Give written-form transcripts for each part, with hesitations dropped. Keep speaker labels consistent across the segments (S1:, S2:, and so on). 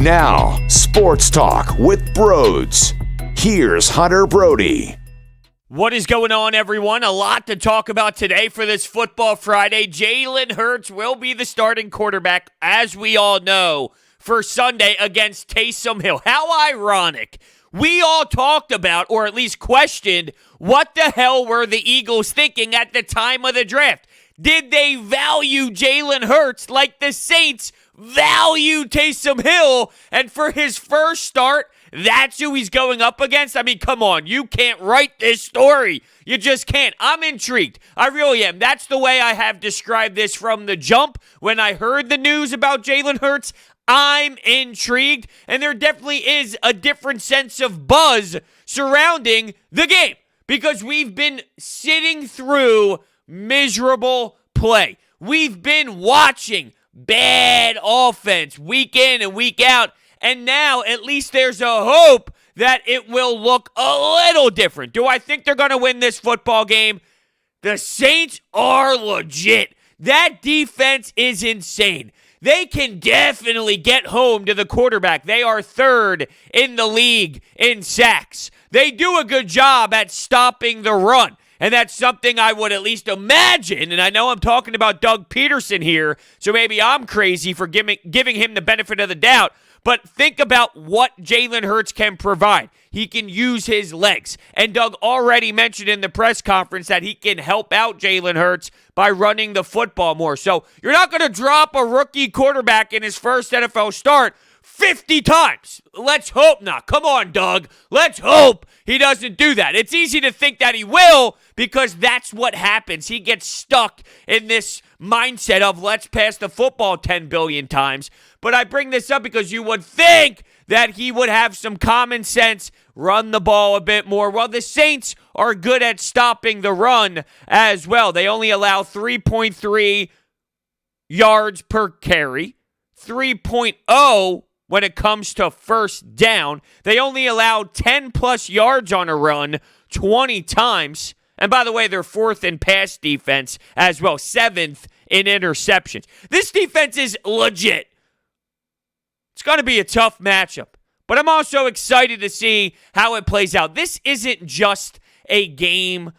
S1: Now, Sports Talk with Brodes. Here's Hunter Brody.
S2: What is going on, everyone? A lot to talk about today for this Football Friday. Jalen Hurts will be the starting quarterback, as we all know, for Sunday against Taysom Hill. How ironic. We all talked about, or at least questioned, what the hell were the Eagles thinking at the time of the draft? Did they value Jalen Hurts like the Saints value Taysom Hill? And for his first start, that's who he's going up against? I mean, come on. You can't write this story. You just can't. I'm intrigued. I really am. That's the way I have described this from the jump. When I heard the news about Jalen Hurts, I'm intrigued. And there definitely is a different sense of buzz surrounding the game, because we've been sitting through miserable play. We've been watching bad offense week in and week out, and now at least there's a hope that it will look a little different. Do I think they're going to win this football game? The Saints are legit. That defense is insane. They can definitely get home to the quarterback. They are third in the league in sacks. They do a good job at stopping the run. And that's something I would at least imagine, and I know I'm talking about Doug Pederson here, so maybe I'm crazy for giving him the benefit of the doubt, but think about what Jalen Hurts can provide. He can use his legs. And Doug already mentioned in the press conference that he can help out Jalen Hurts by running the football more. So you're not going to drop a rookie quarterback in his first NFL start 50 times. Let's hope not. Come on, Doug. Let's hope he doesn't do that. It's easy to think that he will, because that's what happens. He gets stuck in this mindset of let's pass the football 10 billion times. But I bring this up because you would think that he would have some common sense, run the ball a bit more. Well, the Saints are good at stopping the run as well. They only allow 3.3 yards per carry, 3.0 when it comes to first down. They only allow 10-plus yards on a run 20 times. And by the way, they're fourth in pass defense as well, seventh in interceptions. This defense is legit. It's going to be a tough matchup, but I'm also excited to see how it plays out. This isn't just a game,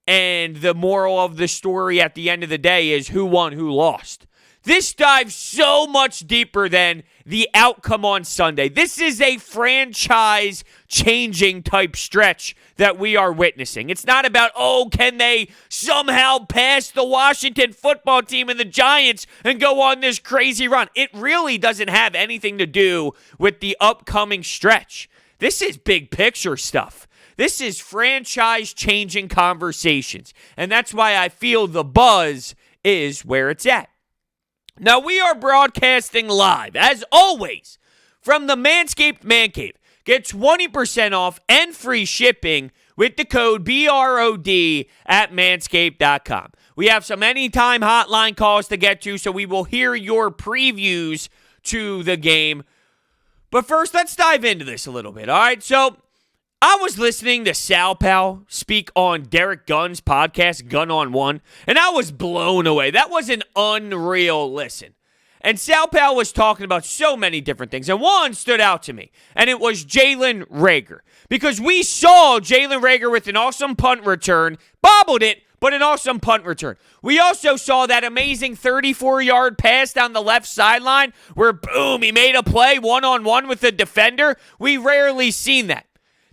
S2: and the moral of the story at the end of the day is who won, who lost. This dives so much deeper than the outcome on Sunday. This is a franchise-changing type stretch that we are witnessing. It's not about, can they somehow pass the Washington football team and the Giants and go on this crazy run. It really doesn't have anything to do with the upcoming stretch. This is big picture stuff. This is franchise-changing conversations. And that's why I feel the buzz is where it's at. Now, we are broadcasting live, as always, from the Manscaped Man Cave. Get 20% off and free shipping with the code BROD at manscaped.com. We have some anytime hotline calls to get to, so we will hear your previews to the game. But first, let's dive into this a little bit, all right? So, I was listening to Sal Pal speak on Derek Gunn's podcast, Gun on One, and I was blown away. That was an unreal listen. And Sal Pal was talking about so many different things, and one stood out to me, and it was Jalen Reagor. Because we saw Jalen Reagor with an awesome punt return, bobbled it, but an awesome punt return. We also saw that amazing 34-yard pass down the left sideline where, boom, he made a play one-on-one with the defender. We rarely seen that.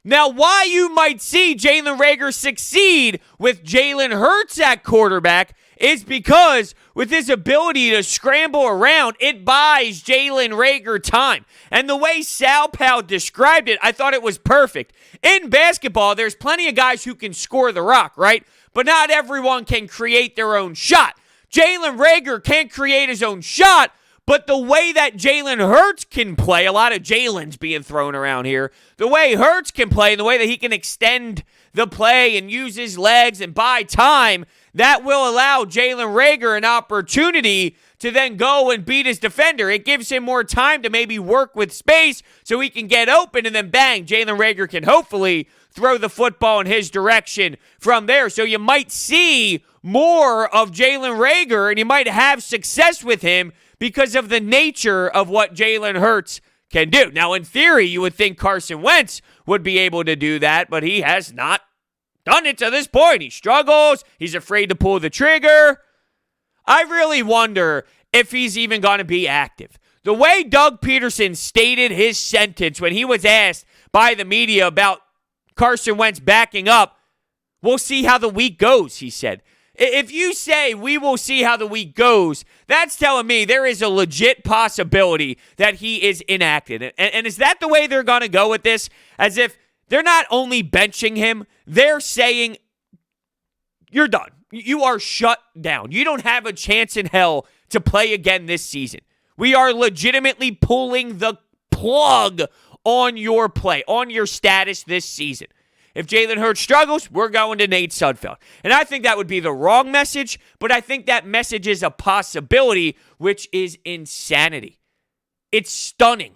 S2: Now, why you might see Jalen Reagor succeed with Jalen Hurts at quarterback is because with his ability to scramble around, it buys Jalen Reagor time. And the way Sal Pal described it, I thought it was perfect. In basketball, there's plenty of guys who can score the rock, right? But not everyone can create their own shot. Jalen Reagor can't create his own shot, but the way that Jalen Hurts can play, a lot of Jalen's being thrown around here, the way Hurts can play and the way that he can extend the play and use his legs and buy time, that will allow Jalen Reagor an opportunity to then go and beat his defender. It gives him more time to maybe work with space so he can get open, and then bang, Jalen Reagor can hopefully throw the football in his direction from there. So you might see more of Jalen Reagor, and you might have success with him because of the nature of what Jalen Hurts can do. Now, in theory, you would think Carson Wentz would be able to do that, but he has not done it to this point. He struggles. He's afraid to pull the trigger. I really wonder if he's even going to be active. The way Doug Pederson stated his sentence when he was asked by the media about Carson Wentz backing up, we'll see how the week goes, he said. If you say we will see how the week goes, that's telling me there is a legit possibility that he is inactive. And is that the way they're going to go with this? As if they're not only benching him, they're saying, you're done. You are shut down. You don't have a chance in hell to play again this season. We are legitimately pulling the plug on your play, on your status this season. If Jalen Hurts struggles, we're going to Nate Sudfeld. And I think that would be the wrong message, but I think that message is a possibility, which is insanity. It's stunning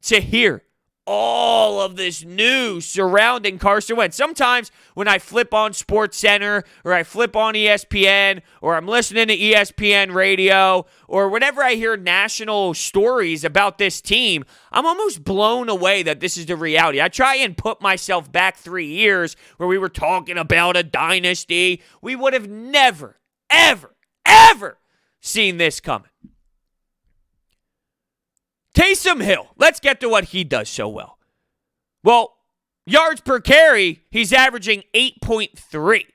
S2: to hear all of this news surrounding Carson Wentz. Sometimes when I flip on SportsCenter or I flip on ESPN or I'm listening to ESPN radio or whenever I hear national stories about this team, I'm almost blown away that this is the reality. I try and put myself back 3 years where we were talking about a dynasty. We would have never, ever seen this coming. Taysom Hill, let's get to what he does so well. Well, yards per carry, he's averaging 8.3.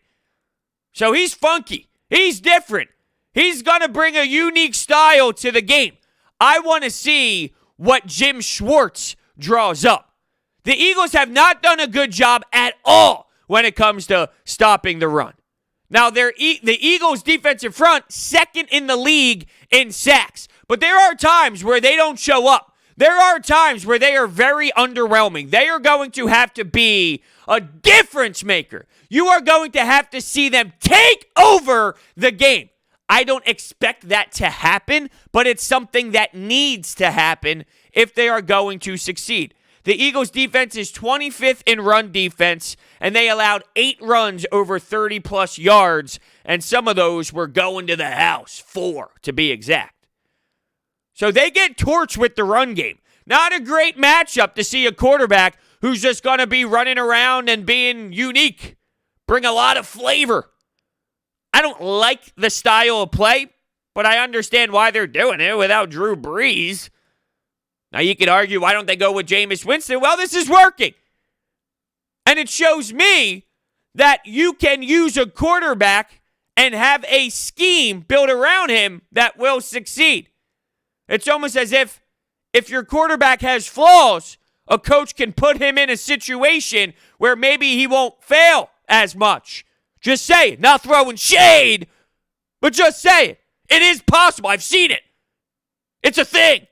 S2: So he's funky. He's different. He's going to bring a unique style to the game. I want to see what Jim Schwartz draws up. The Eagles have not done a good job at all when it comes to stopping the run. Now, the Eagles' defensive front, second in the league in sacks. But there are times where they don't show up. There are times where they are very underwhelming. They are going to have to be a difference maker. You are going to have to see them take over the game. I don't expect that to happen, but it's something that needs to happen if they are going to succeed. The Eagles' defense is 25th in run defense, and they allowed 8 runs over 30-plus yards, and some of those were going to the house, 4 to be exact. So they get torched with the run game. Not a great matchup to see a quarterback who's just going to be running around and being unique, bring a lot of flavor. I don't like the style of play, but I understand why they're doing it without Drew Brees. Now you could argue, why don't they go with Jameis Winston? Well, this is working. And it shows me that you can use a quarterback and have a scheme built around him that will succeed. It's almost as if your quarterback has flaws, a coach can put him in a situation where maybe he won't fail as much. Just say it. Not throwing shade, but just say it. It is possible. I've seen it. It's a thing.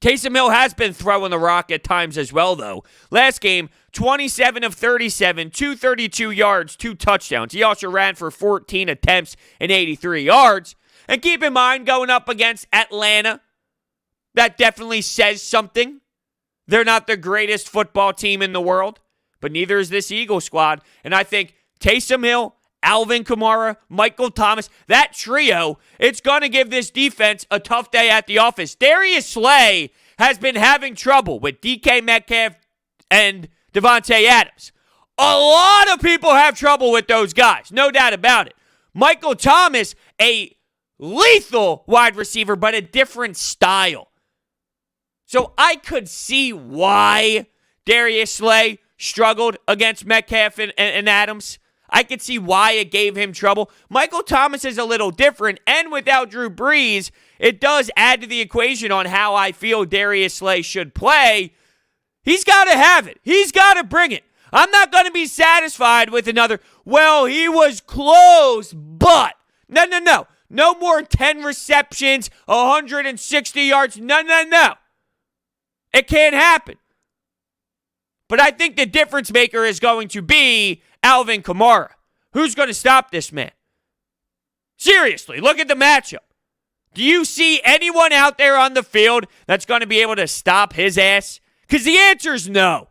S2: Taysom Hill has been throwing the rock at times as well, though. Last game, 27 of 37, 232 yards, 2 touchdowns. He also ran for 14 attempts and 83 yards. And keep in mind, going up against Atlanta, that definitely says something. They're not the greatest football team in the world, but neither is this Eagle squad. And I think Taysom Hill, Alvin Kamara, Michael Thomas, that trio, it's going to give this defense a tough day at the office. Darius Slay has been having trouble with DK Metcalf and Devontae Adams. A lot of people have trouble with those guys, no doubt about it. Michael Thomas, a lethal wide receiver, but a different style. So I could see why Darius Slay struggled against Metcalf and Adams. I could see why it gave him trouble. Michael Thomas is a little different, and without Drew Brees, it does add to the equation on how I feel Darius Slay should play. He's got to have it. He's got to bring it. I'm not going to be satisfied with another, well, he was close, but. No. No more 10 receptions, 160 yards. No. It can't happen. But I think the difference maker is going to be Alvin Kamara. Who's going to stop this man? Seriously, look at the matchup. Do you see anyone out there on the field that's going to be able to stop his ass? Because the answer is no.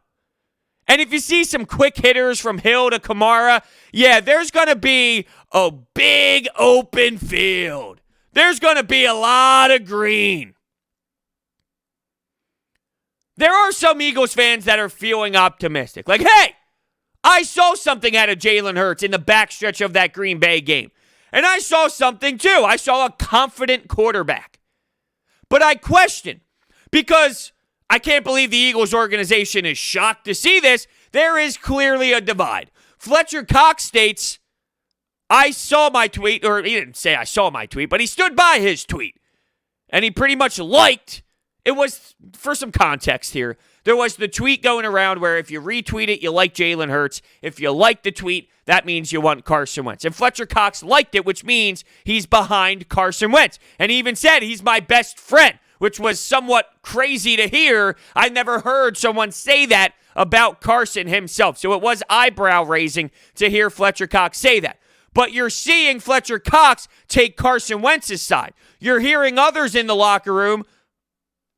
S2: And if you see some quick hitters from Hill to Kamara, yeah, there's going to be a big open field. There's going to be a lot of green. there are some Eagles fans that are feeling optimistic. Like, hey, I saw something out of Jalen Hurts in the backstretch of that Green Bay game. And I saw something too. I saw a confident quarterback. But I question, because I can't believe the Eagles organization is shocked to see this, there is clearly a divide. Fletcher Cox states, I saw my tweet, or he didn't say I saw my tweet, but he stood by his tweet. And he pretty much liked, it was, for some context here, there was the tweet going around where if you retweet it, you like Jalen Hurts. If you like the tweet, that means you want Carson Wentz. And Fletcher Cox liked it, which means he's behind Carson Wentz. And he even said he's my best friend, which was somewhat crazy to hear. I never heard someone say that about Carson himself. So it was eyebrow-raising to hear Fletcher Cox say that. But you're seeing Fletcher Cox take Carson Wentz's side. You're hearing others in the locker room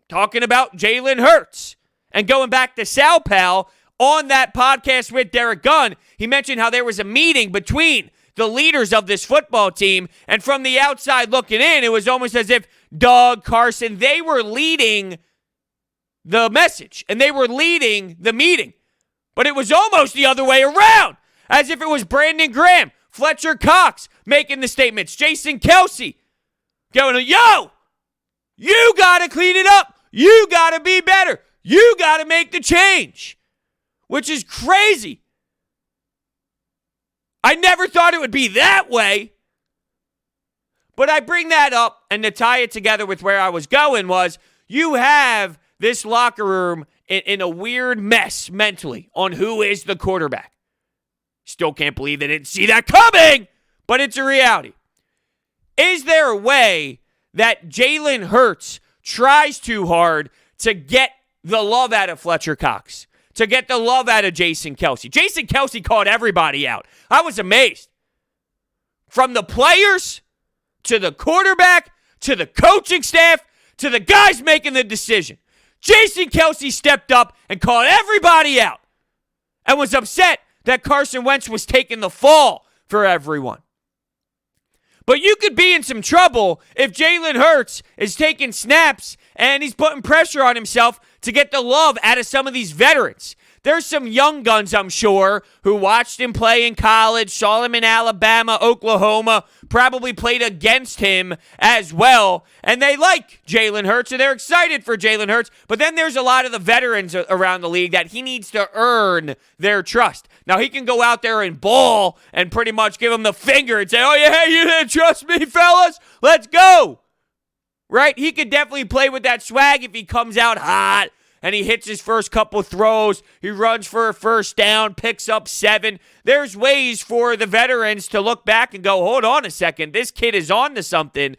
S2: talking about Jalen Hurts. And going back to Sal Pal, on that podcast with Derek Gunn, he mentioned how there was a meeting between the leaders of this football team, and from the outside looking in, it was almost as if Doug, Carson, they were leading the message, and they were leading the meeting. But it was almost the other way around, as if it was Brandon Graham, Fletcher Cox making the statements, Jason Kelce going, yo, you got to clean it up. You got to be better. You got to make the change, which is crazy. I never thought it would be that way. But I bring that up, and to tie it together with where I was going was, you have this locker room in a weird mess mentally on who is the quarterback. Still can't believe they didn't see that coming, but it's a reality. Is there a way that Jalen Hurts tries too hard to get the love out of Fletcher Cox, to get the love out of Jason Kelce? Jason Kelce called everybody out. I was amazed. From the players, to the quarterback, to the coaching staff, to the guys making the decision. Jason Kelce stepped up and called everybody out and was upset that Carson Wentz was taking the fall for everyone. But you could be in some trouble if Jalen Hurts is taking snaps and he's putting pressure on himself to get the love out of some of these veterans. There's some young guns, I'm sure, who watched him play in college, saw him in Alabama, Oklahoma, probably played against him as well, and they like Jalen Hurts, and they're excited for Jalen Hurts. But then there's a lot of the veterans around the league that he needs to earn their trust. Now, he can go out there and ball and pretty much give them the finger and say, oh, yeah, you didn't trust me, fellas? Let's go. Right? He could definitely play with that swag if he comes out hot and he hits his first couple throws. He runs for a first down, picks up 7. There's ways for the veterans to look back and go, hold on a second, this kid is on to something.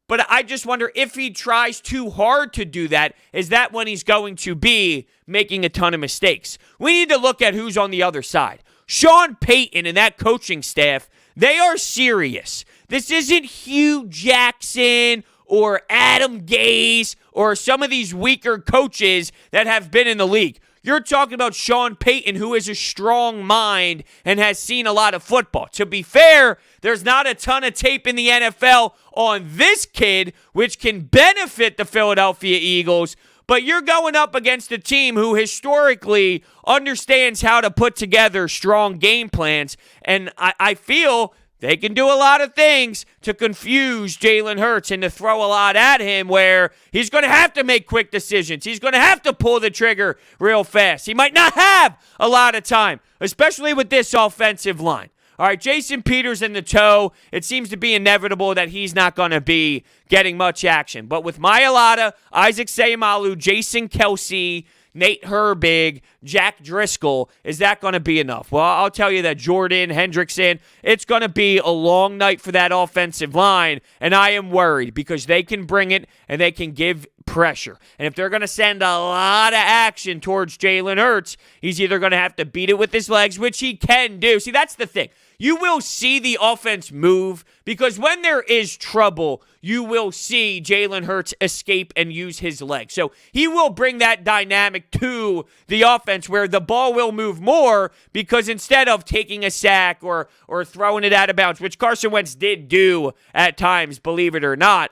S2: But I just wonder if he tries too hard to do that, is that when he's going to be making a ton of mistakes? We need to look at who's on the other side. Sean Payton and that coaching staff, they are serious. This isn't Hugh Jackson or Adam Gase or some of these weaker coaches that have been in the league. You're talking about Sean Payton, who is a strong mind and has seen a lot of football. To be fair, there's not a ton of tape in the NFL on this kid, which can benefit the Philadelphia Eagles, but you're going up against a team who historically understands how to put together strong game plans, and I feel they can do a lot of things to confuse Jalen Hurts and to throw a lot at him where he's going to have to make quick decisions. He's going to have to pull the trigger real fast. He might not have a lot of time, especially with this offensive line. All right, Jason Peters in the toe, it seems to be inevitable that he's not going to be getting much action. But with Mailata, Isaac Seumalo, Jason Kelce, Nate Herbig, Jack Driscoll, is that going to be enough? Well, I'll tell you that Jordan, Hendrickson, it's going to be a long night for that offensive line, and I am worried because they can bring it and they can give pressure. And if they're going to send a lot of action towards Jalen Hurts, he's either going to have to beat it with his legs, which he can do. See, that's the thing. You will see the offense move because when there is trouble, you will see Jalen Hurts escape and use his legs. So he will bring that dynamic to the offense where the ball will move more because instead of taking a sack or throwing it out of bounds, which Carson Wentz did do at times, believe it or not,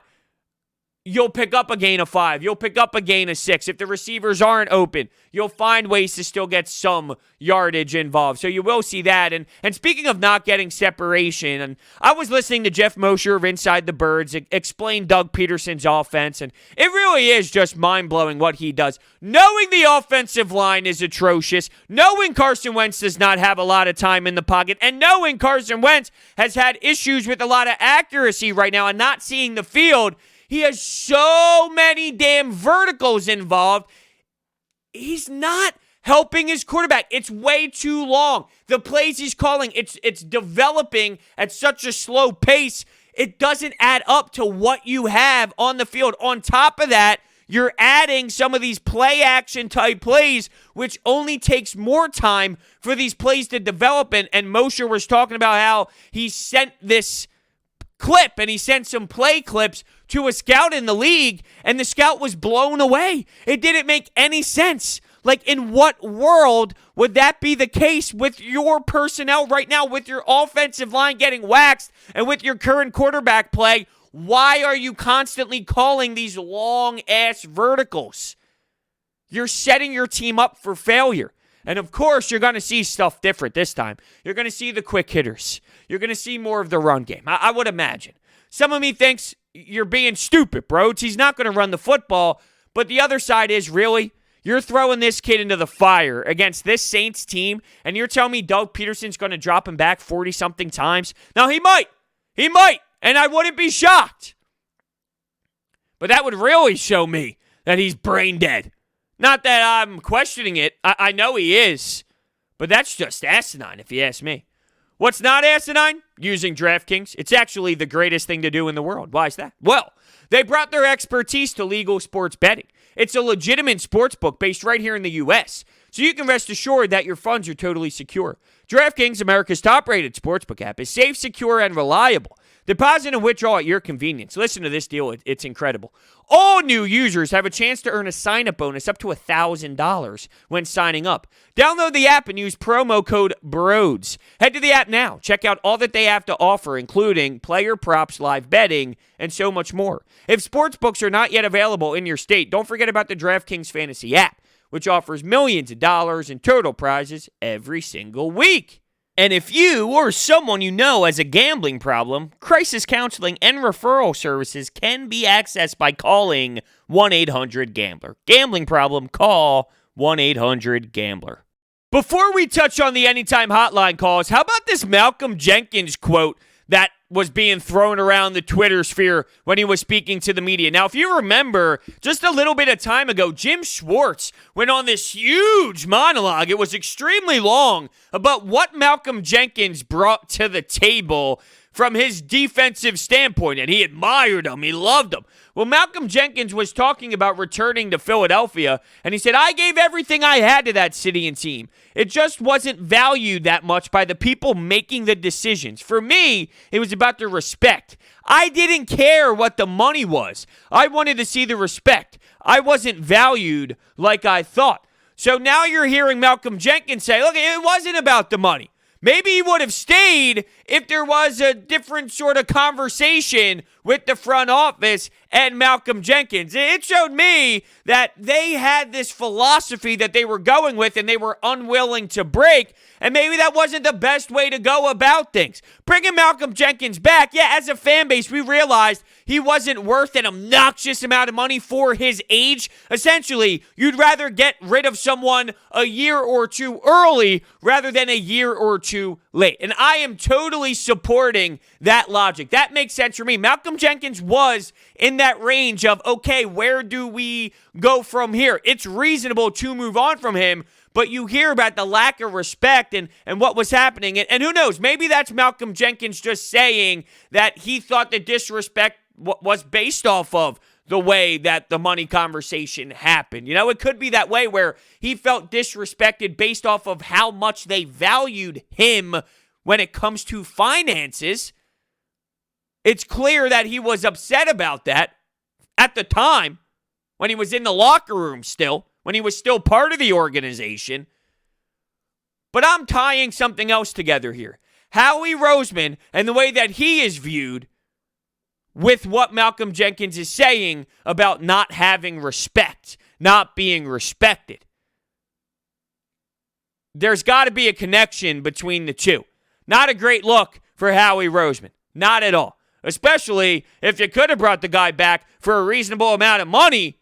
S2: you'll pick up a gain of 5. You'll pick up a gain of 6. If the receivers aren't open, you'll find ways to still get some yardage involved. So you will see that. And speaking of not getting separation, and I was listening to Jeff Mosher of Inside the Birds explain Doug Pederson's offense, and it really is just mind-blowing what he does. Knowing the offensive line is atrocious, knowing Carson Wentz does not have a lot of time in the pocket, and knowing Carson Wentz has had issues with a lot of accuracy right now and not seeing the field, he has so many damn verticals involved. He's not helping his quarterback. It's way too long. The plays he's calling, it's developing at such a slow pace. It doesn't add up to what you have on the field. On top of that, you're adding some of these play action type plays, which only takes more time for these plays to develop. And Mosher was talking about how he sent this clip and he sent some play clips to a scout in the league, and the scout was blown away. It didn't make any sense. Like, in what world would that be the case with your personnel right now, with your offensive line getting waxed and with your current quarterback play? Why are you constantly calling these long-ass verticals? You're setting your team up for failure. And, of course, you're going to see stuff different this time. You're going to see the quick hitters. You're going to see more of the run game, I would imagine. Some of me thinks you're being stupid, Brodes. He's not going to run the football. But the other side is, really, you're throwing this kid into the fire against this Saints team, and you're telling me Doug Pederson's going to drop him back 40-something times? Now, he might. He might, and I wouldn't be shocked. But that would really show me that he's brain dead. Not that I'm questioning it. I know he is. But that's just asinine, if you ask me. What's not asinine? Using DraftKings. It's actually the greatest thing to do in the world. Why is that? Well, they brought their expertise to legal sports betting. It's a legitimate sports book based right here in the U.S., so you can rest assured that your funds are totally secure. DraftKings, America's top-rated sportsbook app, is safe, secure, and reliable. Deposit and withdraw at your convenience. Listen to this deal. It's incredible. All new users have a chance to earn a sign-up bonus up to $1,000 when signing up. Download the app and use promo code BRODES. Head to the app now. Check out all that they have to offer, including player props, live betting, and so much more. If sportsbooks are not yet available in your state, don't forget about the DraftKings Fantasy app, which offers millions of dollars in total prizes every single week. And if you or someone you know has a gambling problem, crisis counseling and referral services can be accessed by calling 1-800-GAMBLER. Gambling problem, call 1-800-GAMBLER. Before we touch on the Anytime Hotline calls, how about this Malcolm Jenkins quote that was being thrown around the Twitter sphere when he was speaking to the media? Now, if you remember, just a little bit of time ago, Jim Schwartz went on this huge monologue. It was extremely long about what Malcolm Jenkins brought to the table from his defensive standpoint, and he admired him. He loved him. Well, Malcolm Jenkins was talking about returning to Philadelphia, and he said, I gave everything I had to that city and team. It just wasn't valued that much by the people making the decisions. For me, it was about the respect. I didn't care what the money was. I wanted to see the respect. I wasn't valued like I thought. So now you're hearing Malcolm Jenkins say, look, it wasn't about the money. Maybe he would have stayed if there was a different sort of conversation with the front office and Malcolm Jenkins. It showed me that they had this philosophy that they were going with and they were unwilling to break, and maybe that wasn't the best way to go about things. Bringing Malcolm Jenkins back, yeah, as a fan base, we realized he wasn't worth an obnoxious amount of money for his age. Essentially, you'd rather get rid of someone a year or two early rather than a year or two late. And I am totally supporting that logic. That makes sense for me. Malcolm Jenkins was in that range of, okay, where do we go from here? It's reasonable to move on from him, but you hear about the lack of respect and what was happening. And who knows, maybe that's Malcolm Jenkins just saying that he thought the disrespect was based off of the way that the money conversation happened. You know, it could be that way where he felt disrespected based off of how much they valued him when it comes to finances. It's clear that he was upset about that at the time when he was in the locker room still, when he was still part of the organization. But I'm tying something else together here. Howie Roseman and the way that he is viewed with what Malcolm Jenkins is saying about not having respect, not being respected. There's got to be a connection between the two. Not a great look for Howie Roseman. Not at all. Especially if you could have brought the guy back for a reasonable amount of money,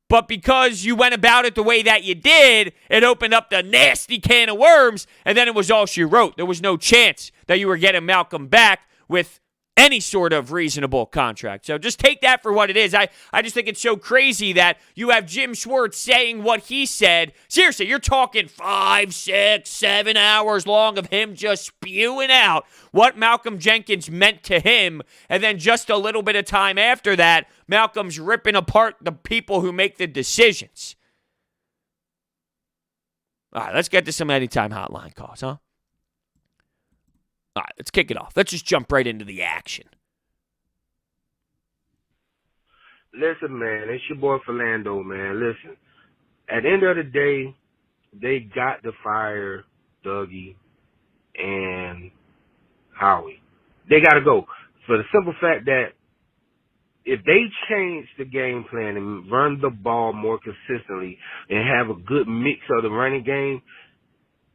S2: but because you went about it the way that you did, it opened up the nasty can of worms, and then it was all she wrote. There was no chance that you were getting Malcolm back with any sort of reasonable contract. So just take that for what it is. I just think it's so crazy that you have Jim Schwartz saying what he said. Seriously, you're talking 5, 6, 7 hours long of him just spewing out what Malcolm Jenkins meant to him, and then just a little bit of time after that, Malcolm's ripping apart the people who make the decisions. All right, let's get to some anytime hotline calls, huh? All right, let's kick it off. Let's just jump right into the action.
S3: Listen, man, it's your boy Philando, man. Listen, at the end of the day, they got to fire Dougie and Howie. They got to go for the simple fact that if they change the game plan and run the ball more consistently and have a good mix of the running game,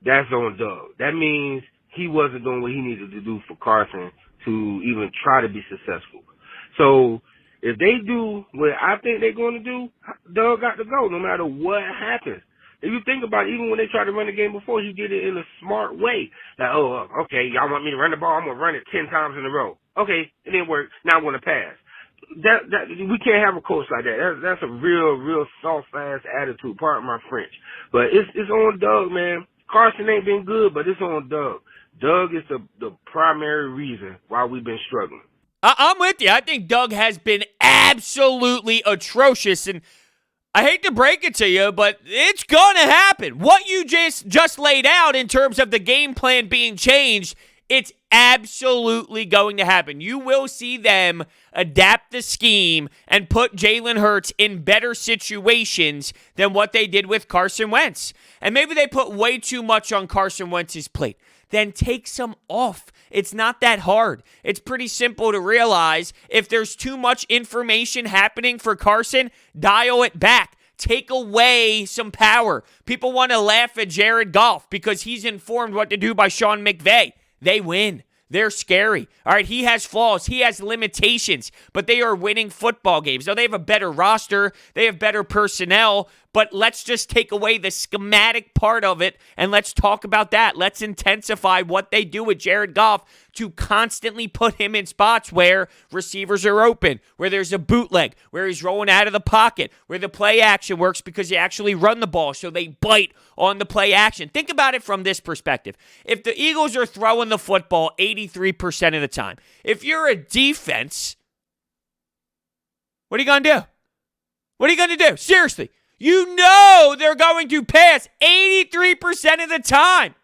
S3: that's on Doug. That means he wasn't doing what he needed to do for Carson to even try to be successful. So if they do what I think they're going to do, Doug got to go no matter what happens. If you think about it, even when they tried to run the game before, he did it in a smart way. Like, oh, okay, y'all want me to run the ball? I'm going to run it 10 times in a row. Okay, it didn't work. Now I'm going to pass. That we can't have a coach like that. That's a real soft-ass attitude, pardon my French. But it's on Doug, man. Carson ain't been good, but it's on Doug. Doug is the primary reason why we've been struggling.
S2: I'm with you. I think Doug has been absolutely atrocious, and I hate to break it to you, but it's going to happen. What you just laid out in terms of the game plan being changed, it's absolutely going to happen. You will see them adapt the scheme and put Jalen Hurts in better situations than what they did with Carson Wentz. And maybe they put way too much on Carson Wentz's plate. Then take some off. It's not that hard. It's pretty simple to realize if there's too much information happening for Carson, dial it back. Take away some power. People want to laugh at Jared Goff because he's informed what to do by Sean McVay. They win. They're scary. All right, he has flaws. He has limitations, but they are winning football games. Now, they have a better roster. They have better personnel, but let's just take away the schematic part of it, and let's talk about that. Let's intensify what they do with Jared Goff to constantly put him in spots where receivers are open, where there's a bootleg, where he's rolling out of the pocket, where the play action works because you actually run the ball, so they bite on the play action. Think about it from this perspective. If the Eagles are throwing the football 83% of the time, if you're a defense, what are you going to do? What are you going to do? Seriously. You know they're going to pass 83% of the time.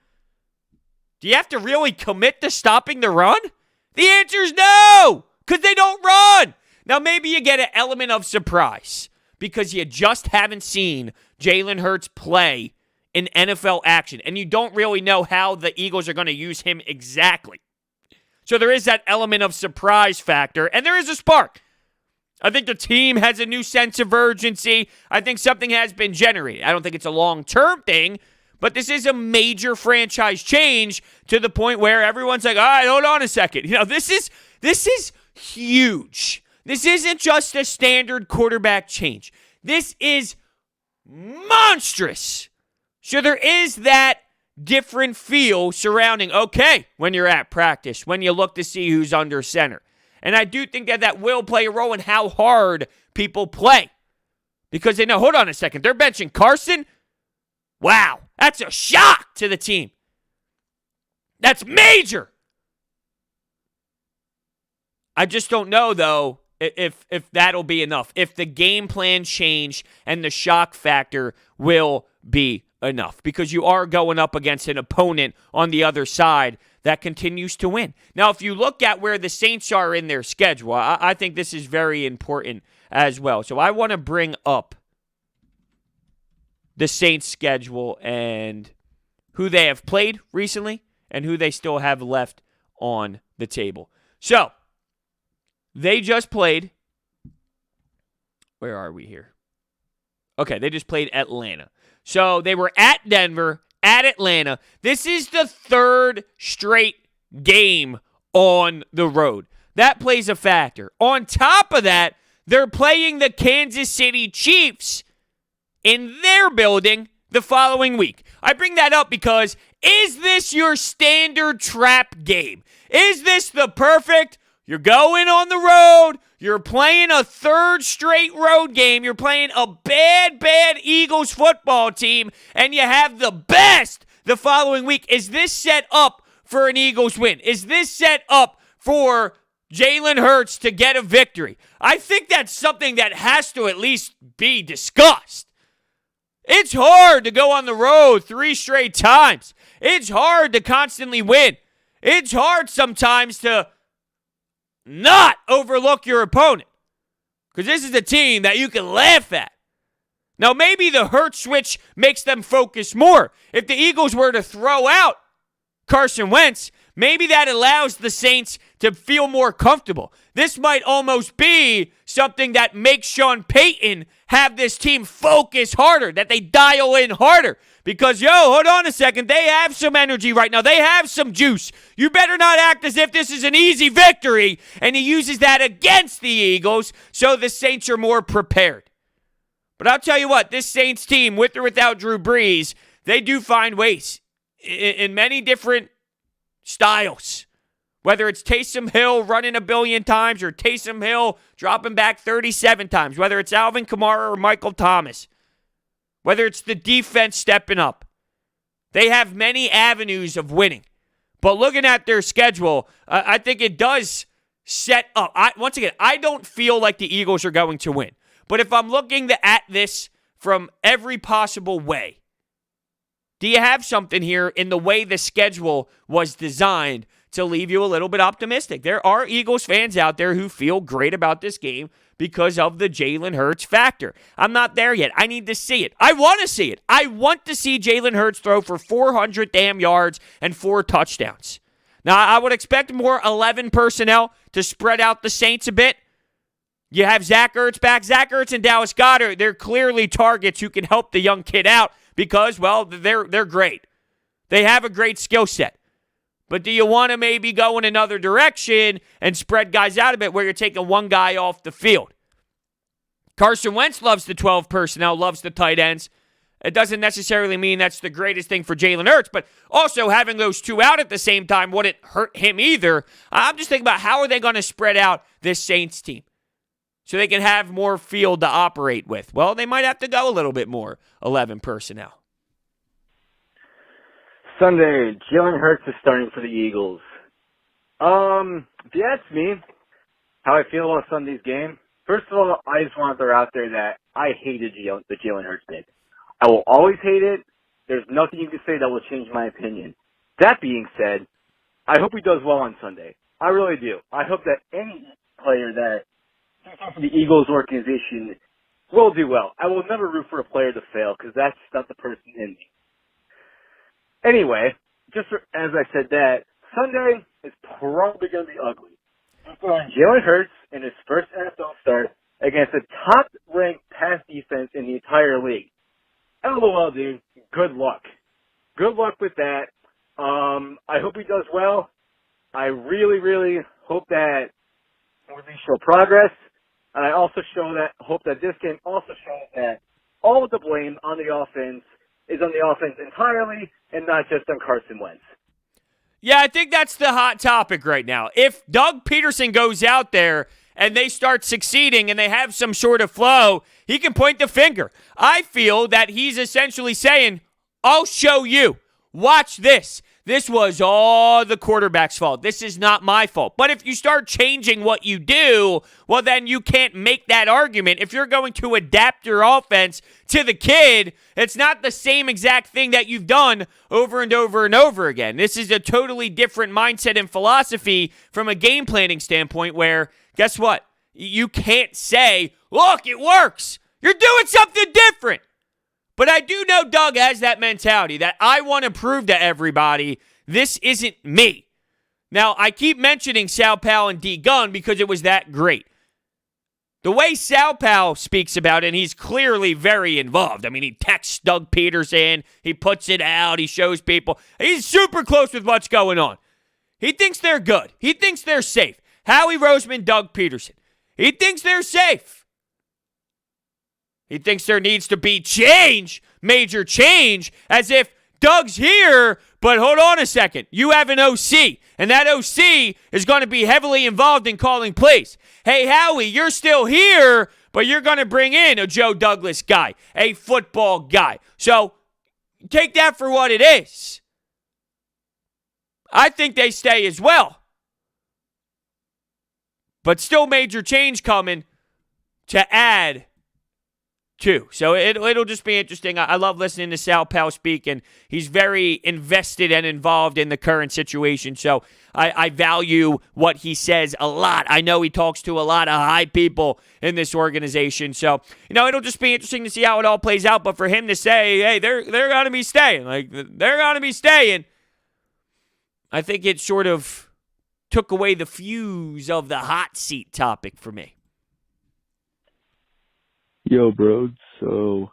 S2: Do you have to really commit to stopping the run? The answer is no, because they don't run. Now, maybe you get an element of surprise because you just haven't seen Jalen Hurts play in NFL action, and you don't really know how the Eagles are going to use him exactly. So there is that element of surprise factor, and there is a spark. I think the team has a new sense of urgency. I think something has been generated. I don't think it's a long-term thing, but this is a major franchise change to the point where everyone's like, all right, hold on a second. You know, this is huge. This isn't just a standard quarterback change. This is monstrous. So there is that different feel surrounding, okay, when you're at practice, when you look to see who's under center. And I do think that will play a role in how hard people play. Because they know, hold on a second, they're benching Carson? Wow, that's a shock to the team. That's major. I just don't know, though, if that'll be enough. If the game plan change and the shock factor will be enough. Because you are going up against an opponent on the other side that continues to win. Now, if you look at where the Saints are in their schedule, I think this is very important as well. So I want to bring up the Saints' schedule and who they have played recently and who they still have left on the table. So, They just played. Where are we here? Okay, they just played Atlanta. So they were at Denver, at Atlanta. This is the third straight game on the road. That plays a factor. On top of that, they're playing the Kansas City Chiefs in their building the following week. I bring that up because is this your standard trap game? Is this the perfect, you're going on the road, you're playing a third straight road game, you're playing a bad Eagles football team, and you have the best the following week? Is this set up for an Eagles win? Is this set up for Jalen Hurts to get a victory? I think that's something that has to at least be discussed. It's hard to go on the road 3 straight times. It's hard to constantly win. It's hard sometimes to not overlook your opponent, because this is a team that you can laugh at. Now, maybe the Hurts switch makes them focus more. If the Eagles were to throw out Carson Wentz, maybe that allows the Saints to feel more comfortable. This might almost be something that makes Sean Payton have this team focus harder, that they dial in harder. Because, hold on a second, they have some energy right now. They have some juice. You better not act as if this is an easy victory. And he uses that against the Eagles, so the Saints are more prepared. But I'll tell you what, this Saints team, with or without Drew Brees, they do find ways in many different styles. Whether it's Taysom Hill running 1 billion times or Taysom Hill dropping back 37 times. Whether it's Alvin Kamara or Michael Thomas. Whether it's the defense stepping up. They have many avenues of winning. But looking at their schedule, I think it does set up. Once again, I don't feel like the Eagles are going to win. But if I'm looking at this from every possible way, do you have something here in the way the schedule was designed to leave you a little bit optimistic? There are Eagles fans out there who feel great about this game because of the Jalen Hurts factor. I'm not there yet. I need to see it. I want to see it. I want to see Jalen Hurts throw for 400 damn yards and 4 touchdowns. Now, I would expect more 11 personnel to spread out the Saints a bit. You have Zach Ertz back. Zach Ertz and Dallas Goedert, they're clearly targets who can help the young kid out because, well, they're great. They have a great skill set. But do you want to maybe go in another direction and spread guys out a bit where you're taking one guy off the field? Carson Wentz loves the 12 personnel, loves the tight ends. It doesn't necessarily mean that's the greatest thing for Jalen Hurts, but also having those 2 out at the same time wouldn't hurt him either. I'm just thinking about how are they going to spread out this Saints team so they can have more field to operate with. Well, they might have to go a little bit more 11 personnel.
S4: Sunday, Jalen Hurts is starting for the Eagles. If you ask me how I feel about Sunday's game, first of all, I just want to throw out there that I hated the Jalen Hurts pick. I will always hate it. There's nothing you can say that will change my opinion. That being said, I hope he does well on Sunday. I really do. I hope that any player that for the Eagles organization will do well. I will never root for a player to fail because that's not the person in me. Anyway, just as I said that, Sunday is probably going to be ugly. Jalen Hurts in his first NFL start against a top-ranked pass defense in the entire league. LOL, dude. Good luck. Good luck with that. I hope he does well. I really, really hope that we show progress. And I also hope that this game also shows that all of the blame on the offense is on the offense entirely and not just on Carson Wentz.
S2: Yeah, I think that's the hot topic right now. If Doug Pederson goes out there and they start succeeding and they have some sort of flow, he can point the finger. I feel that he's essentially saying, I'll show you. Watch this. This was all the quarterback's fault. This is not my fault. But if you start changing what you do, well, then you can't make that argument. If you're going to adapt your offense to the kid, it's not the same exact thing that you've done over and over and over again. This is a totally different mindset and philosophy from a game planning standpoint where, guess what? You can't say, look, it works. You're doing something different. But I do know Doug has that mentality that I want to prove to everybody this isn't me. Now, I keep mentioning Sal Powell and D. Gunn because it was that great. The way Sal Powell speaks about it, and he's clearly very involved. I mean, he texts Doug Pederson, he puts it out, he shows people. He's super close with what's going on. He thinks they're good. He thinks they're safe. Howie Roseman, Doug Pederson. He thinks they're safe. He thinks there needs to be change, major change, as if Doug's here, but hold on a second. You have an OC, and that OC is going to be heavily involved in calling plays. Hey, Howie, you're still here, but you're going to bring in a Joe Douglas guy, a football guy. So take that for what it is. I think they stay as well. But still major change coming to add to. So it'll just be interesting. I love listening to Sal Powell speak, and he's very invested and involved in the current situation. So I value what he says a lot. I know he talks to a lot of high people in this organization. So, it'll just be interesting to see how it all plays out. But for him to say, hey, they're going to be staying. They're going to be staying. I think it sort of took away the fuse of the hot seat topic for me.
S5: Yo, Brodes. So,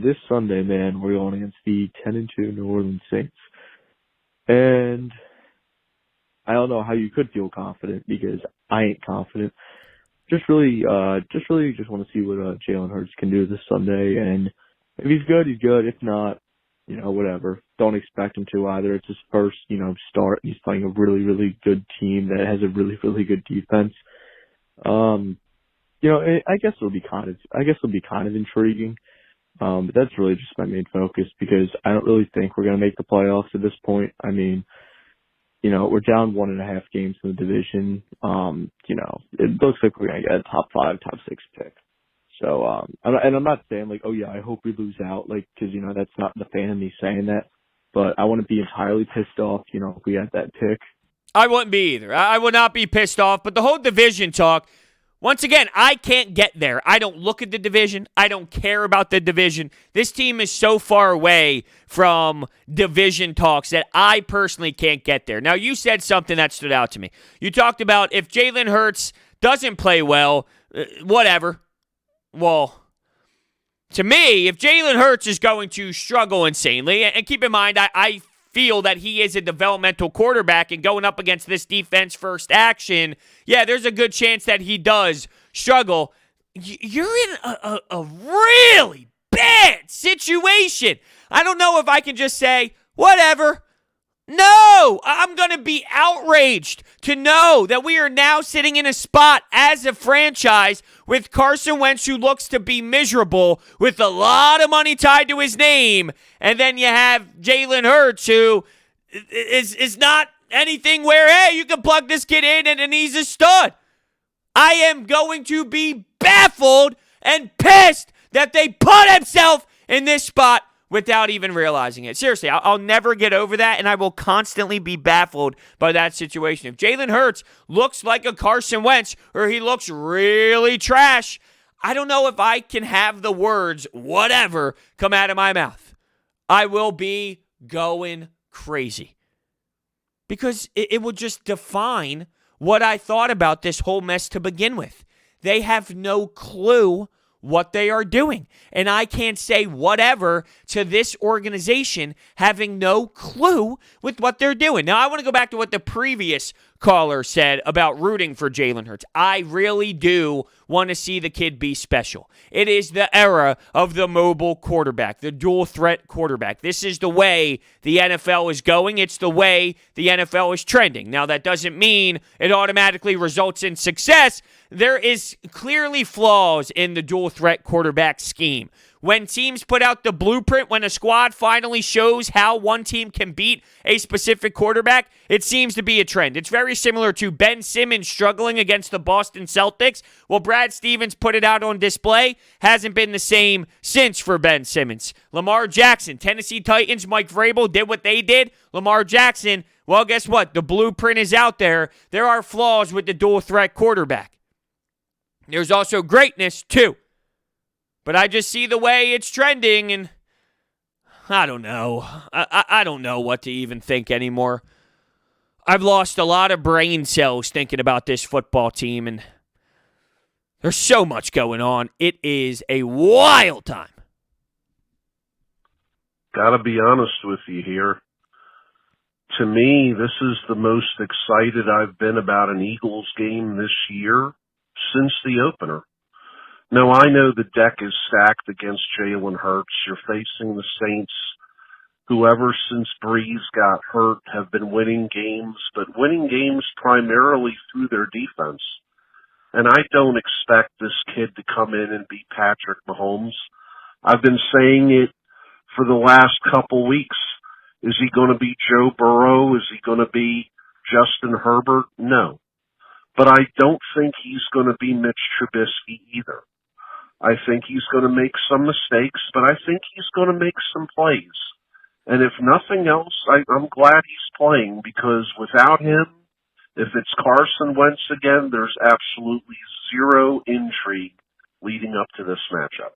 S5: this Sunday, man, we're going against the 10-2 New Orleans Saints. And I don't know how you could feel confident because I ain't confident. Just really want to see what Jalen Hurts can do this Sunday. And if he's good, he's good. If not, whatever. Don't expect him to either. It's his first, start. He's playing a really, really good team that has a really, really good defense. I guess it'll be kind of intriguing. But that's really just my main focus because I don't really think we're going to make the playoffs at this point. I mean, we're down 1.5 games in the division. It looks like we're going to get a top 5, top 6 pick. So, I'm not saying like, oh yeah, I hope we lose out, like, cause that's not the fan of me saying that, but I want to be entirely pissed off, if we had that pick.
S2: I wouldn't be either. I would not be pissed off, but the whole division talk, once again, I can't get there. I don't look at the division. I don't care about the division. This team is so far away from division talks that I personally can't get there. Now, you said something that stood out to me. You talked about if Jalen Hurts doesn't play well, whatever. Well, to me, if Jalen Hurts is going to struggle insanely, and keep in mind, I feel that he is a developmental quarterback, and going up against this defense first action, yeah, there's a good chance that he does struggle. You're in a really bad situation. I don't know if I can just say, whatever. No, I'm going to be outraged to know that we are now sitting in a spot as a franchise with Carson Wentz, who looks to be miserable with a lot of money tied to his name. And then you have Jalen Hurts, who is not anything where, hey, you can plug this kid in and he's a stud. I am going to be baffled and pissed that they put himself in this spot without even realizing it. Seriously, I'll never get over that, and I will constantly be baffled by that situation. If Jalen Hurts looks like a Carson Wentz or he looks really trash, I don't know if I can have the words whatever come out of my mouth. I will be going crazy because it will just define what I thought about this whole mess to begin with. They have no clue what they are doing. And I can't say whatever to this organization having no clue with what they're doing. Now, I want to go back to what the previous caller said about rooting for Jalen Hurts. I really do want to see the kid be special. It is the era of the mobile quarterback, the dual threat quarterback. This is the way the NFL is going. It's the way the NFL is trending. Now, that doesn't mean it automatically results in success. There is clearly flaws in the dual threat quarterback scheme. When teams put out the blueprint, when a squad finally shows how one team can beat a specific quarterback, it seems to be a trend. It's very similar to Ben Simmons struggling against the Boston Celtics. Well, Brad Stevens put it out on display. Hasn't been the same since for Ben Simmons. Lamar Jackson, Tennessee Titans, Mike Vrabel did what they did. Lamar Jackson, well, guess what? The blueprint is out there. There are flaws with the dual threat quarterback. There's also greatness, too. But I just see the way it's trending, and I don't know. I don't know what to even think anymore. I've lost a lot of brain cells thinking about this football team, and there's so much going on. It is a wild time.
S6: Gotta be honest with you here. To me, this is the most excited I've been about an Eagles game this year since the opener. Now, I know the deck is stacked against Jalen Hurts. You're facing the Saints, who ever since Breeze got hurt have been winning games, but winning games primarily through their defense. And I don't expect this kid to come in and be Patrick Mahomes. I've been saying it for the last couple weeks. Is he going to be Joe Burrow? Is he going to be Justin Herbert? No. But I don't think he's going to be Mitch Trubisky either. I think he's going to make some mistakes, but I think he's going to make some plays. And if nothing else, I'm glad he's playing, because without him, if it's Carson Wentz again, there's absolutely zero intrigue leading up to this matchup.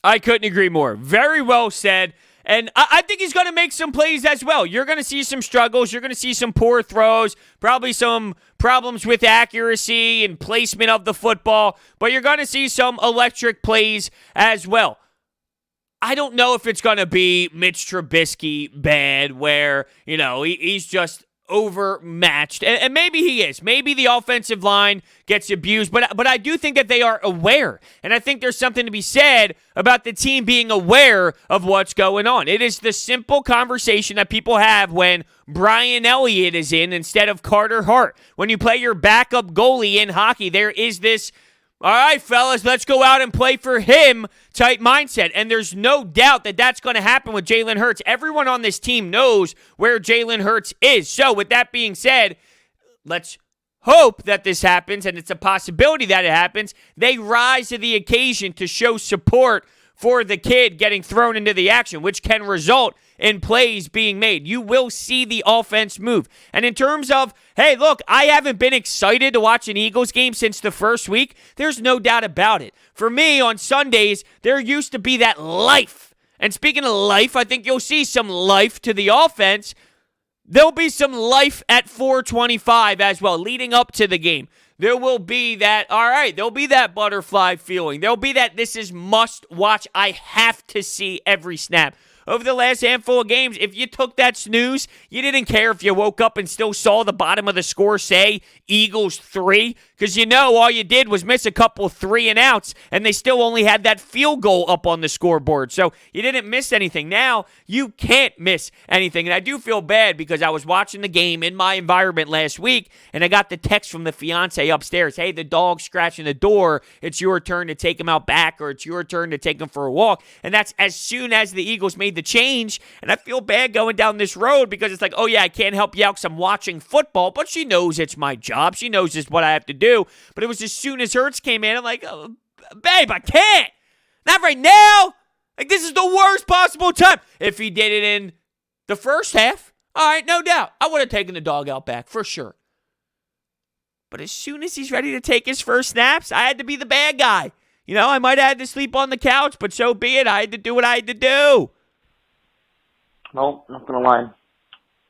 S2: I couldn't agree more. Very well said. And I think he's going to make some plays as well. You're going to see some struggles. You're going to see some poor throws, probably some problems with accuracy and placement of the football, but you're going to see some electric plays as well. I don't know if it's going to be Mitch Trubisky bad, where, he's just overmatched. And maybe he is. Maybe the offensive line gets abused, but I do think that they are aware. And I think there's something to be said about the team being aware of what's going on. It is the simple conversation that people have when Brian Elliott is in instead of Carter Hart. When you play your backup goalie in hockey, there is this, all right, fellas, let's go out and play for him type mindset. And there's no doubt that that's going to happen with Jalen Hurts. Everyone on this team knows where Jalen Hurts is. So with that being said, let's hope that this happens, and it's a possibility that it happens. They rise to the occasion to show support for the kid getting thrown into the action, which can result in plays being made. You will see the offense move. And in terms of, hey, look, I haven't been excited to watch an Eagles game since the first week. There's no doubt about it. For me, on Sundays, there used to be that life. And speaking of life, I think you'll see some life to the offense. There'll be some life at 4:25 as well, leading up to the game. There will be that, all right, there'll be that butterfly feeling. There'll be that this is must watch. I have to see every snap. Over the last handful of games, if you took that snooze, you didn't care if you woke up and still saw the bottom of the score say Eagles 3, because all you did was miss a couple 3-and-outs, and they still only had that field goal up on the scoreboard. So you didn't miss anything. Now you can't miss anything. And I do feel bad because I was watching the game in my environment last week, and I got the text from the fiance upstairs, hey, the dog's scratching the door. It's your turn to take him out back, or it's your turn to take him for a walk. And that's as soon as the Eagles made the change, and I feel bad going down this road because it's like, oh yeah, I can't help you out because I'm watching football, but she knows it's my job. She knows it's what I have to do. But it was as soon as Hurts came in, I'm like, oh, babe, I can't. Not right now. Like, this is the worst possible time. If he did it in the first half, all right, no doubt. I would have taken the dog out back for sure. But as soon as he's ready to take his first snaps, I had to be the bad guy. I might have had to sleep on the couch, but so be it. I had to do what I had to do.
S7: No, not going to lie.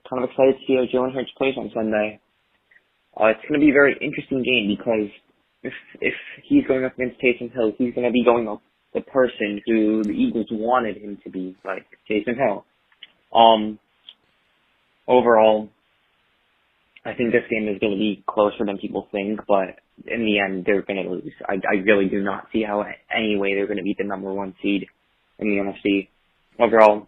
S7: Kind of excited to see how Jalen Hurts plays on Sunday. It's going to be a very interesting game because if he's going up against Taysom Hill, he's going to be going up the person who the Eagles wanted him to be, like Taysom Hill. Overall, I think this game is going to be closer than people think, but in the end, they're going to lose. I really do not see how any way they're going to beat the number 1 seed in the NFC. Overall,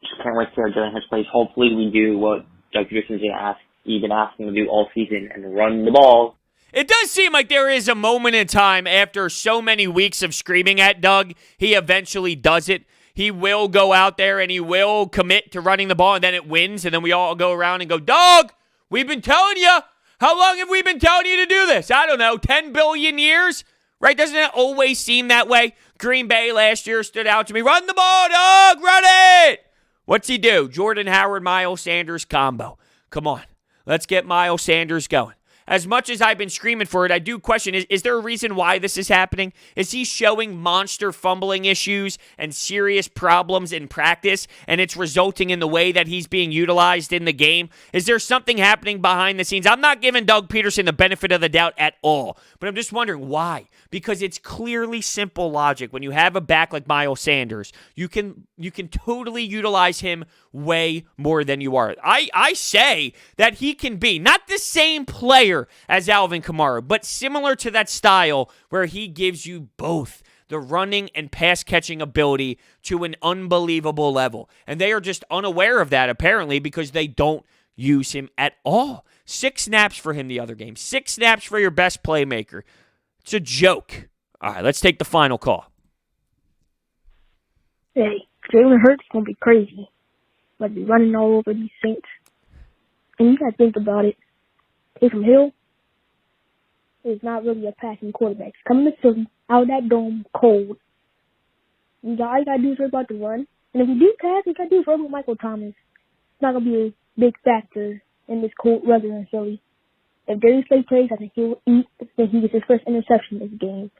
S7: just can't wait to see how Jalen Hurts plays. Hopefully we do what Doug Pederson's been asking to do all season and run the ball.
S2: It does seem like there is a moment in time after so many weeks of screaming at Doug, he eventually does it. He will go out there and he will commit to running the ball, and then it wins, and then we all go around and go, Doug, we've been telling you. How long have we been telling you to do this? I don't know, 10 billion years? Right? Doesn't it always seem that way? Green Bay last year stood out to me. Run the ball, Doug, run it! What's he do? Jordan Howard, Miles Sanders combo. Come on. Let's get Miles Sanders going. as much as I've been screaming for it, I do question, is there a reason why this is happening? Is he showing monster fumbling issues and serious problems in practice, and it's resulting in the way that he's being utilized in the game? Is there something happening behind the scenes? I'm not giving Doug Pederson the benefit of the doubt at all, but I'm just wondering why. Because it's clearly simple logic. When you have a back like Miles Sanders, you can totally utilize him way more than you are. I say that he can be not the same player as Alvin Kamara, but similar to that style where he gives you both the running and pass-catching ability to an unbelievable level. And they are just unaware of that, apparently, because they don't use him at all. 6 snaps for him the other game. 6 snaps for your best playmaker. It's a joke. All right, let's take the final call.
S8: Hey, Jalen Hurts is going to be crazy. Like, be running all over these Saints. And you got to think about it. Taysom Hill is not really a passing quarterback. He's coming to Philly, out of that dome, cold. All you got to do is worry about the run. And if you do pass, you got to do is worry about Michael Thomas. It's not going to be a big factor in this cold weather in Philly. If Darius Slay plays, I think he'll eat. Then he gets his first interception this game.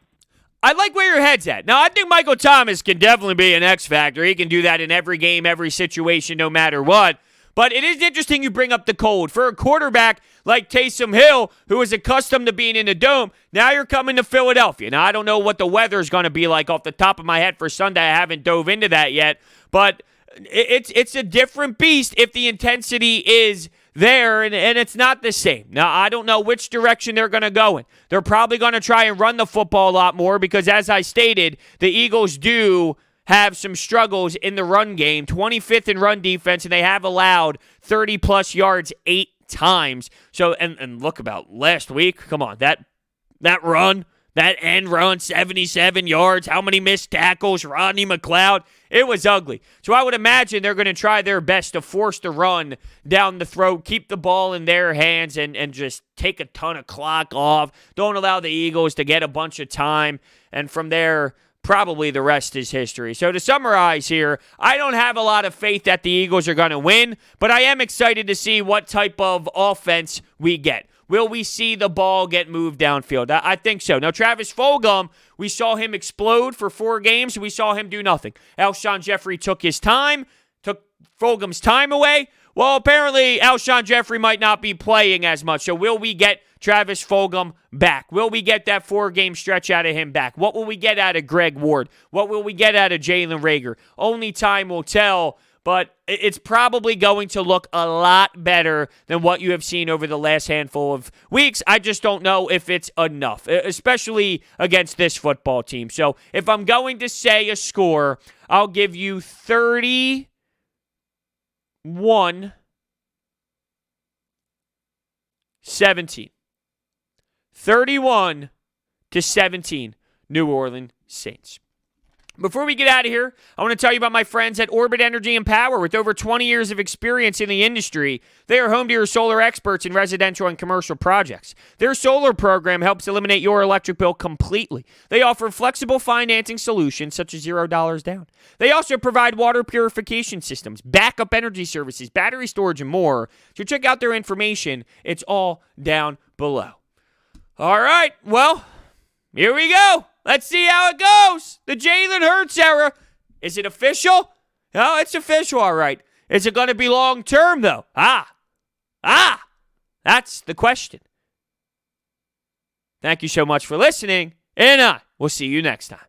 S2: I like where your head's at. Now, I think Michael Thomas can definitely be an X factor. He can do that in every game, every situation, no matter what. But it is interesting you bring up the cold. For a quarterback like Taysom Hill, who is accustomed to being in the dome, now you're coming to Philadelphia. Now, I don't know what the weather is going to be like off the top of my head for Sunday. I haven't dove into that yet. But it's a different beast if the intensity is there, and it's not the same. Now, I don't know which direction they're going to go in. They're probably going to try and run the football a lot more because, as I stated, the Eagles do have some struggles in the run game, 25th in run defense, and they have allowed 30-plus yards 8 times. So, and look about last week. Come on, that run, that end run, 77 yards, how many missed tackles, Rodney McLeod. It was ugly. So I would imagine they're going to try their best to force the run down the throat, keep the ball in their hands, and just take a ton of clock off. Don't allow the Eagles to get a bunch of time. And from there, probably the rest is history. So to summarize here, I don't have a lot of faith that the Eagles are going to win, but I am excited to see what type of offense we get. Will we see the ball get moved downfield? I think so. Now, Travis Fulgham, we saw him explode for 4 games. We saw him do nothing. Alshon Jeffrey took his time, took Fulgham's time away. Well, apparently, Alshon Jeffrey might not be playing as much. So will we get Travis Fulgham back? Will we get that 4-game stretch out of him back? What will we get out of Greg Ward? What will we get out of Jalen Reagor? Only time will tell. But it's probably going to look a lot better than what you have seen over the last handful of weeks. I just don't know if it's enough, especially against this football team. So if I'm going to say a score, I'll give you 31-17. 31-17, New Orleans Saints. Before we get out of here, I want to tell you about my friends at Orbit Energy and Power. With over 20 years of experience in the industry, they are home to your solar experts in residential and commercial projects. Their solar program helps eliminate your electric bill completely. They offer flexible financing solutions such as $0 down. They also provide water purification systems, backup energy services, battery storage, and more. So check out their information. It's all down below. All right, well, here we go. Let's see how it goes. The Jalen Hurts era. Is it official? No, it's official, all right. Is it going to be long-term, though? That's the question. Thank you so much for listening, and I will see you next time.